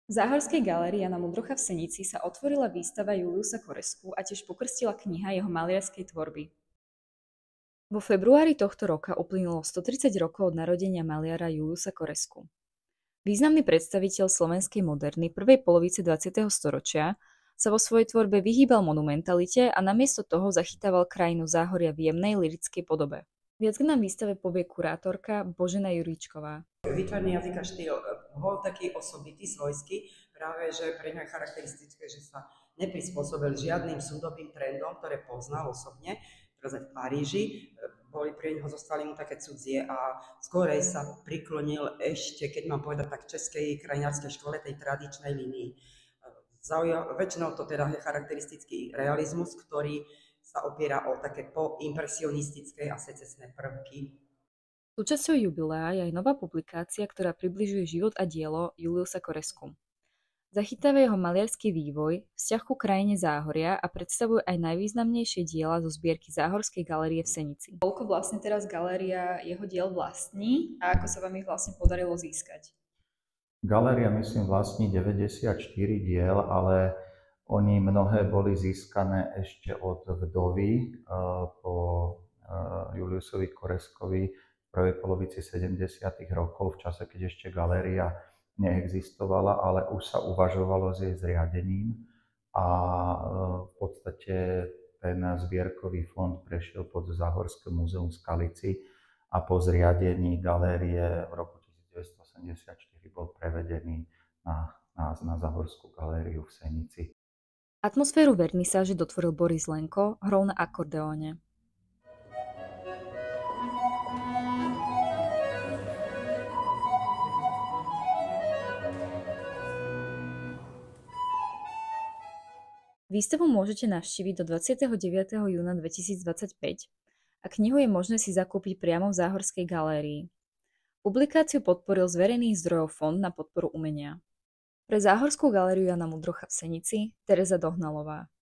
V Záhorskej galérii Jana Múdrocha v Senici sa otvorila výstava Juliusa Koresku a tiež pokrstila kniha jeho maliarskej tvorby. Vo februári tohto roka uplynulo 130 rokov od narodenia maliara Juliusa Koresku. Významný predstaviteľ slovenskej moderny prvej polovice 20. storočia sa vo svojej tvorbe vyhýbal monumentalite a namiesto toho zachytával krajinu Záhoria v jemnej lyrickej podobe. Viac k nám výstave povie kurátorka Božena Juríčková. Výtvarný jazyk a štýl bol taký osobitý, svojský, práve že pre mňa je charakteristické, že sa neprispôsobil žiadnym súdobým trendom, ktoré poznal osobne, teraz aj v Paríži, boli pre neho, zostali mu také cudzie a skorej sa priklonil ešte, keď mám povedať tak, českej krajinárskej škole, tej tradičnej línii. Väčšinou to teda je charakteristický realizmus, ktorý sa opiera o také poimpresionistické a secesné prvky. Súčasťou jubilea je aj nová publikácia, ktorá približuje život a dielo Juliusa Koresku. Zachytáva jeho maliarsky vývoj, vzťah ku krajine Záhoria a predstavuje aj najvýznamnejšie diela zo zbierky Záhorskej galérie v Senici. Koľko vlastne teraz galéria jeho diel vlastní a ako sa vám ich vlastne podarilo získať? Galéria, myslím, vlastní 94 diel, ale oni mnohé boli získané ešte od vdovy po Juliusovi Koreskovi v prvej polovici 70. rokov, v čase, keď ešte galéria neexistovala, ale už sa uvažovalo s jej zriadením a v podstate ten zbierkový fond prešiel pod Záhorské múzeum v Skalici a po zriadení galérie v roku 1984 bol prevedený na Záhorskú galériu v Senici. Atmosféru vernisáže dotvoril Boris Lenko, hrou na akordeóne. Výstavu môžete navštíviť do 29. júna 2025 a knihu je možné si zakúpiť priamo v Záhorskej galérii. Publikáciu podporil z verejných zdrojov Fond na podporu umenia. Pre Záhorskú galériu Jana Múdrocha v Senici Tereza Dohnalová.